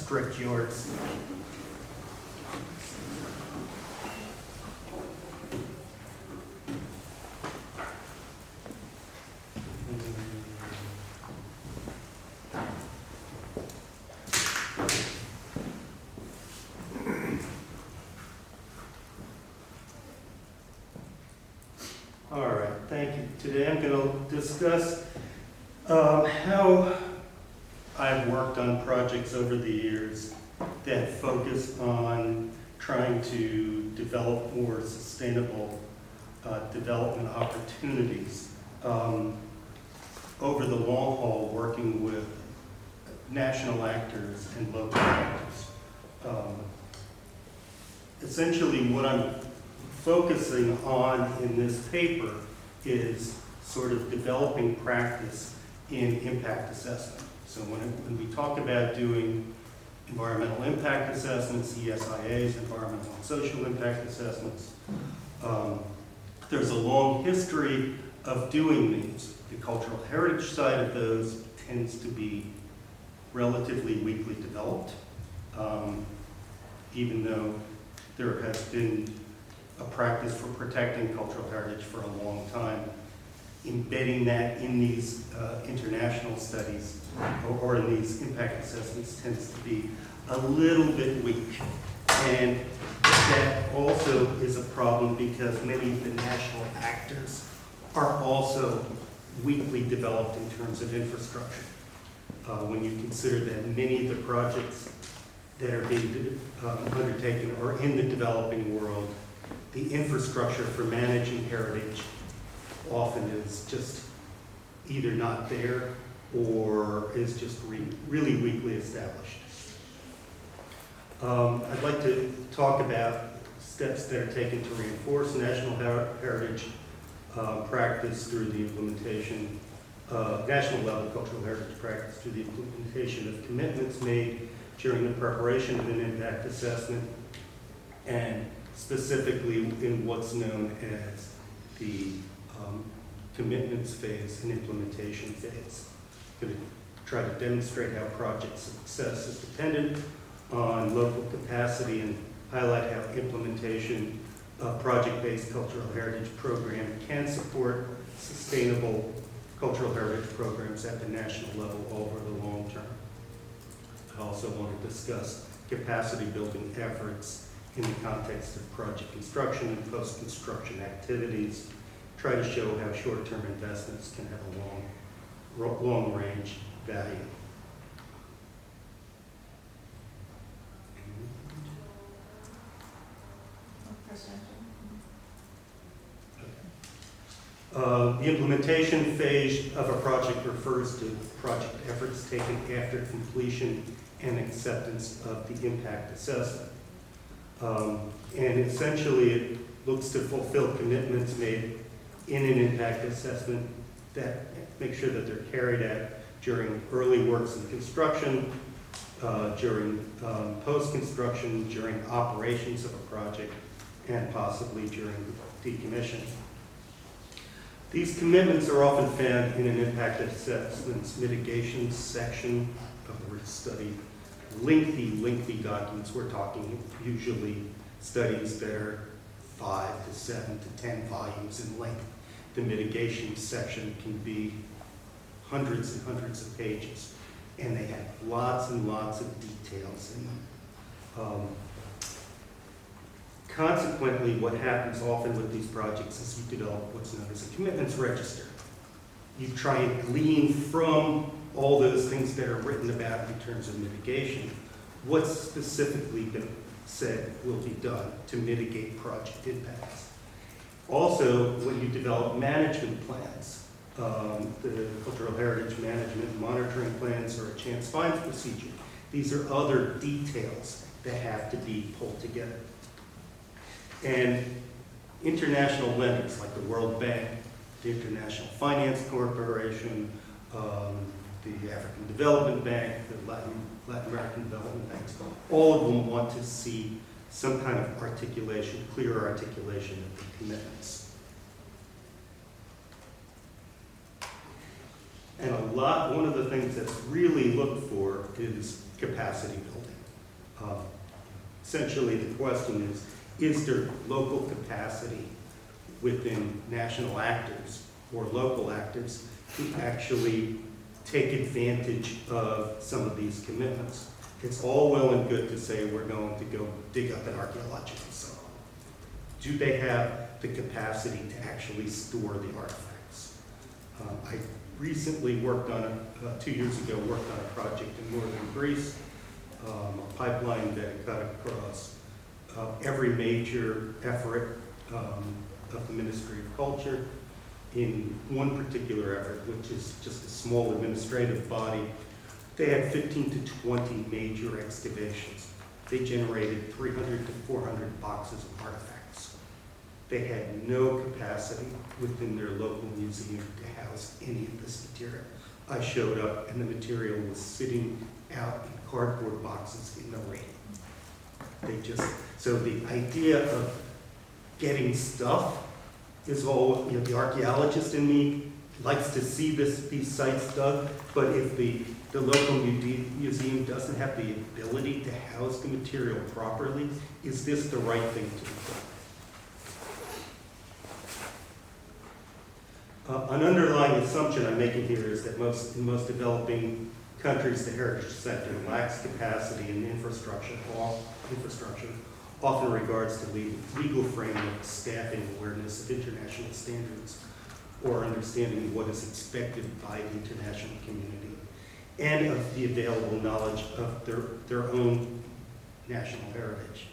strict yards. All right, thank you. Today I'm going to discuss how I've worked on projects over the years that focus on trying to develop more sustainable development opportunities over the long haul, working with national actors and local actors. Essentially, what I'm focusing on in this paper is sort of developing practice in impact assessment. So when we talk about doing environmental impact assessments, ESIAs, environmental and social impact assessments, there's a long history of doing these. The cultural heritage side of those tends to be relatively weakly developed, even though there has been a practice for protecting cultural heritage for a long time. Embedding that in these international studies or in these impact assessments tends to be a little bit weak. And that also is a problem because many of the national actors are also weakly developed in terms of infrastructure. When you consider that many of the projects that are being undertaken are in the developing world, the infrastructure for managing heritage often is just either not there or is just really weakly established. I'd like to talk about steps that are taken to reinforce national heritage practice through the implementation, national level cultural heritage practice through the implementation of commitments made during the preparation of an impact assessment, and specifically in what's known as the commitments phase and implementation phase. I'm going to try to demonstrate how project success is dependent on local capacity and highlight how implementation of project-based cultural heritage program can support sustainable cultural heritage programs at the national level over the long term. I also want to discuss capacity building efforts in the context of project construction and post-construction activities, try to show how short-term investments can have a long-range value. The implementation phase of a project refers to project efforts taken after completion and acceptance of the impact assessment. And essentially it looks to fulfill commitments made in an impact assessment that make sure that they're carried out during early works and construction, during post-construction, during operations of a project, and possibly during decommissioning. These commitments are often found in an impact assessment's mitigation section of the study. Lengthy documents. We're talking usually studies that are 5 to 7 to 10 volumes in length. The mitigation section can be hundreds and hundreds of pages, and they have lots and lots of details in them. Consequently, what happens often with these projects is you develop what's known as a commitments register. You try and glean from all those things that are written about in terms of mitigation, what's specifically been said will be done to mitigate project impacts. Also, when you develop management plans, the cultural heritage management monitoring plans or a chance finds procedure, these are other details that have to be pulled together. And international lenders like the World Bank, the International Finance Corporation, the African Development Bank, the Latin American Development Banks, all of them want to see some kind of articulation, clearer articulation of the commitments. And one of the things that's really looked for is capacity building. Essentially, the question is there local capacity within national actors or local actors to actually take advantage of some of these commitments? It's all well and good to say we're going to go dig up an archaeological site. Do they have the capacity to actually store the artifacts? I recently worked on 2 years ago, worked on a project in northern Greece, a pipeline that cut across every major effort of the Ministry of Culture. In one particular effort, which is just a small administrative body, they had 15 to 20 major excavations. They generated 300 to 400 boxes of artifacts. They had no capacity within their local museum to house any of this material. I showed up and the material was sitting out in cardboard boxes in the rain. So the idea of getting stuff is all, the archaeologist in me likes to see these sites dug, but if the local museum doesn't have the ability to house the material properly, is this the right thing to do? An underlying assumption I'm making here is that in most developing countries, the heritage sector lacks capacity and infrastructure, often in regards to legal framework, staffing, awareness of international standards, or understanding what is expected by the international community, and of the available knowledge of their own national heritage.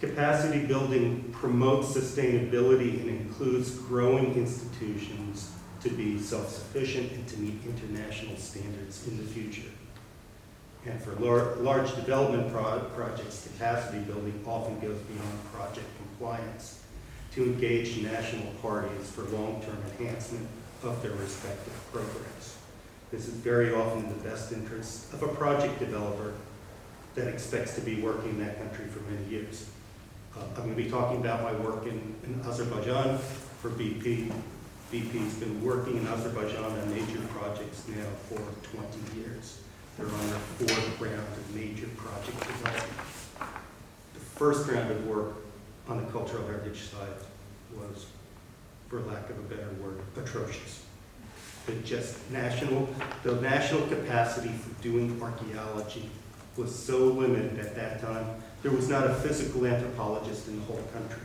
Capacity building promotes sustainability and includes growing institutions to be self-sufficient and to meet international standards in the future. And for large development projects, capacity building often goes beyond project compliance to engage national parties for long-term enhancement of their respective programs. This is very often in the best interest of a project developer that expects to be working in that country for many years. I'm going to be talking about my work in Azerbaijan for BP. BP's been working in Azerbaijan on major projects now for 20 years. They're on their fourth round of major project development. The first round of work on the cultural heritage side was, for lack of a better word, atrocious. The national capacity for doing archaeology was so limited at that time. There was not a physical anthropologist in the whole country.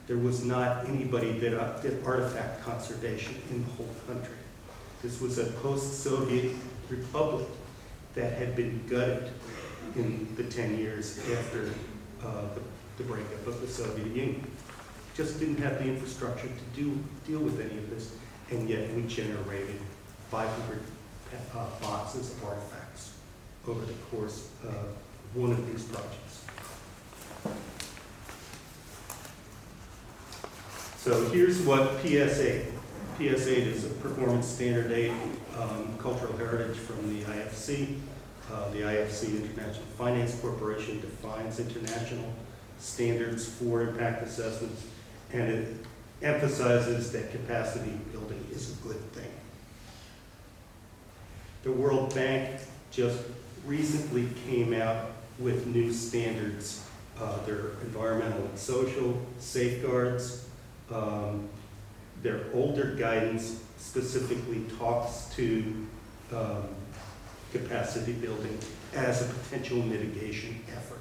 There was not anybody that did artifact conservation in the whole country. This was a post-Soviet republic that had been gutted in the 10 years after the breakup of the Soviet Union. Just didn't have the infrastructure to deal with any of this, and yet we generated 500 boxes of artifacts over the course of one of these projects. So here's what PS8. PS8 is a Performance Standard 8 cultural heritage from the IFC. The IFC, International Finance Corporation, defines international standards for impact assessments, and it emphasizes that capacity building is a good thing. The World Bank just recently came out with new standards. Their environmental and social safeguards. Their older guidance specifically talks to capacity building as a potential mitigation effort.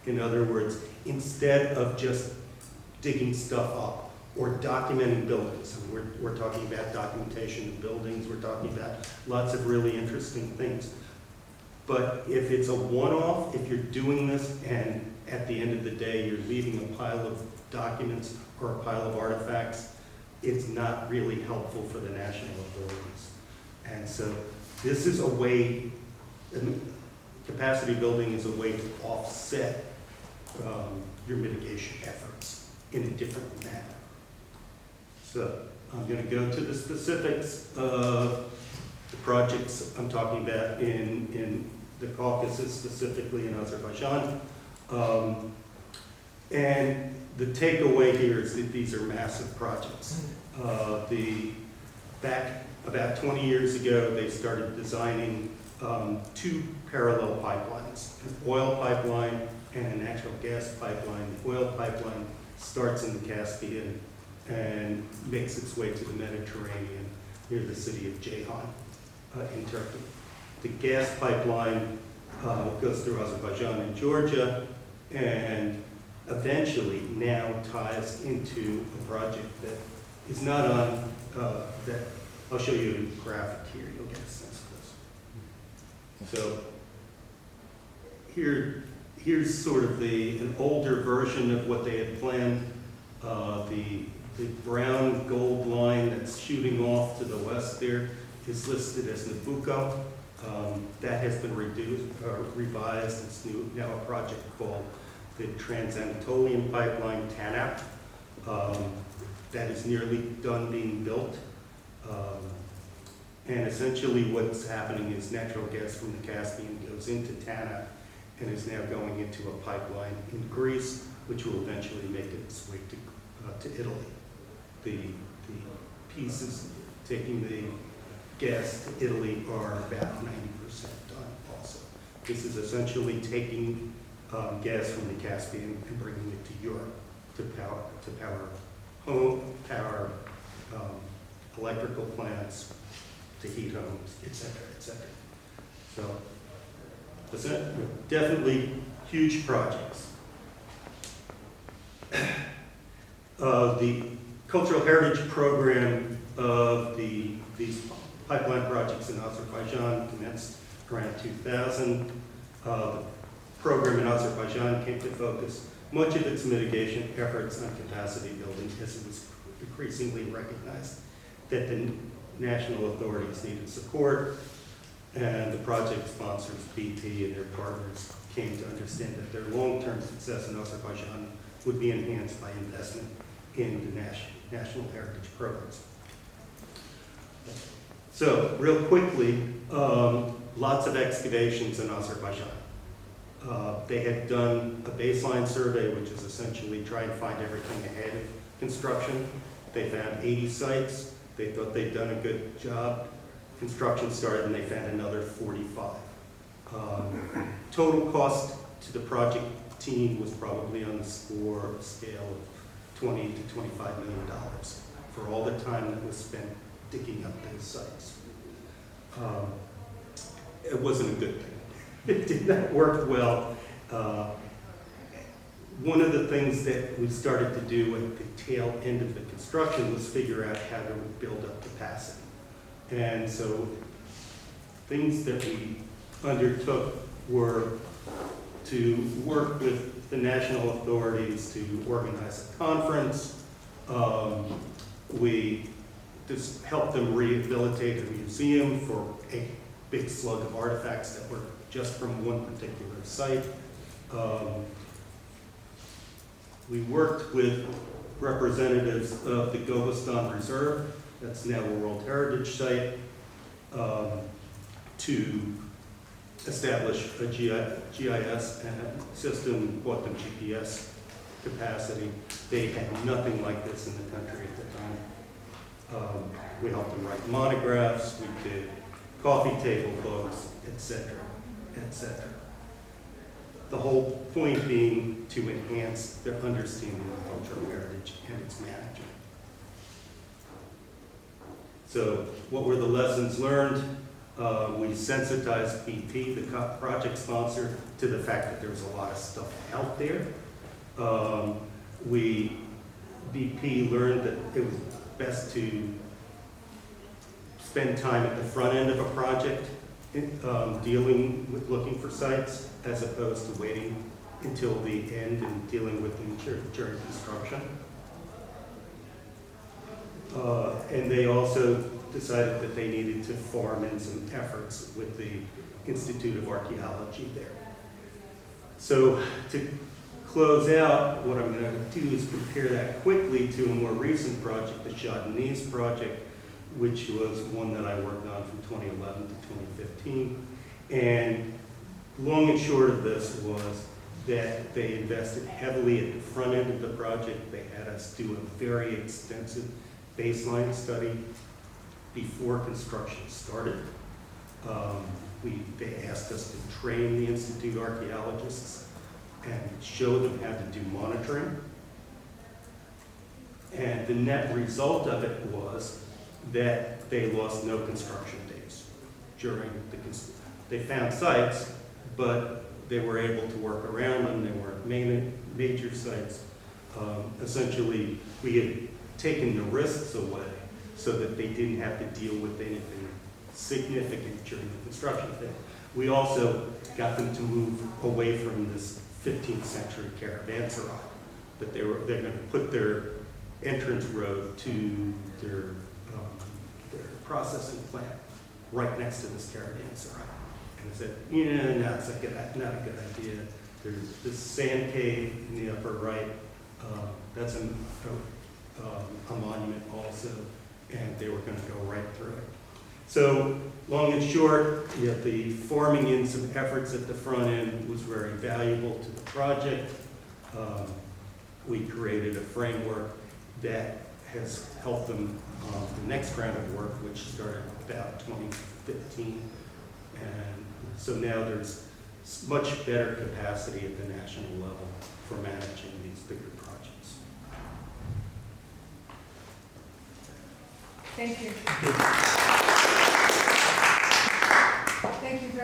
In other words, instead of just digging stuff up or documenting buildings, and we're talking about documentation of buildings, we're talking about lots of really interesting things. But if it's a one-off, if you're doing this and at the end of the day you're leaving a pile of documents or a pile of artifacts, it's not really helpful for the national authorities. And so this is a way, capacity building is a way to offset your mitigation efforts in a different manner. So I'm going to go to the specifics of the projects I'm talking about in the Caucasus, specifically in Azerbaijan. And the takeaway here is that these are massive projects. The back About 20 years ago, they started designing two parallel pipelines, an oil pipeline and a natural gas pipeline. The oil pipeline starts in the Caspian and makes its way to the Mediterranean near the city of Ceyhan in Turkey. The gas pipeline goes through Azerbaijan and Georgia, and eventually now ties into a project that is not on, that I'll show you a graphic here, you'll get a sense of this. So here's sort of an older version of what they had planned. The brown gold line that's shooting off to the west there is listed as Nabucco. That has been revised. It's now a project called the Trans-Anatolian Pipeline, TANAP. That is nearly done being built. And essentially what's happening is natural gas from the Caspian goes into TANAP and is now going into a pipeline in Greece, which will eventually make its way to Italy. The pieces taking the gas to Italy are about 90% done also. This is essentially taking gas from the Caspian and bringing it to Europe to power electrical plants, to heat homes, et cetera, et cetera. So, definitely huge projects. The cultural heritage program of these pipeline projects in Azerbaijan commenced around 2000. The program in Azerbaijan came to focus much of its mitigation efforts on capacity building, as it was increasingly recognized that the national authorities needed support, and the project sponsors, BP and their partners, came to understand that their long-term success in Azerbaijan would be enhanced by investment in the national heritage programs. So, real quickly, lots of excavations in Azerbaijan. They had done a baseline survey, which is essentially try and find everything ahead of construction. They found 80 sites. They thought they'd done a good job. Construction started and they found another 45. Total cost to the project team was probably on the scale of $20 to $25 million for all the time that was spent digging up those sites. It wasn't a good thing. It did not work well. One of the things that we started to do at the tail end of the construction was figure out how to build up capacity. And so things that we undertook were to work with the national authorities to organize a conference. We just helped them rehabilitate a museum for a big slug of artifacts that were just from one particular site. We worked with representatives of the Govestan Reserve, that's now a World Heritage Site, to establish a GIS system, bought them GPS capacity. They had nothing like this in the country at the time. We helped them write monographs, we did coffee table books, etc., etc. The whole point being to enhance their understanding of cultural heritage and its management. So what were the lessons learned? We sensitized BP, the project sponsor, to the fact that there was a lot of stuff out there. BP learned that it was best to spend time at the front end of a project dealing with looking for sites as opposed to waiting until the end and dealing with them during construction. And they also decided that they needed to form in some efforts with the Institute of Archaeology there. So to close out, what I'm going to do is compare that quickly to a more recent project, the Chutneys Project, which was one that I worked on from 2011 to 2015. And long and short of this was that they invested heavily at the front end of the project. They had us do a very extensive baseline study. before construction started. They asked us to train the Institute archaeologists and show them how to do monitoring. And the net result of it was that they lost no construction days during the construction. They found sites, but they were able to work around them. They weren't major sites. Essentially, we had taken the risks away so that they didn't have to deal with anything significant during the construction phase. We also got them to move away from this 15th century caravanserai, that they're going to put their entrance road to their processing plant right next to this caravanserai. And I said, no, it's not a good idea. There's this sand cave in the upper right. That's a monument also, and they were going to go right through it. So, long and short, the forming in some efforts at the front end was very valuable to the project. We created a framework that has helped them the next round of work, which started about 2015. And so now there's much better capacity at the national level for managing these bigger projects. Thank you. Thank you very much.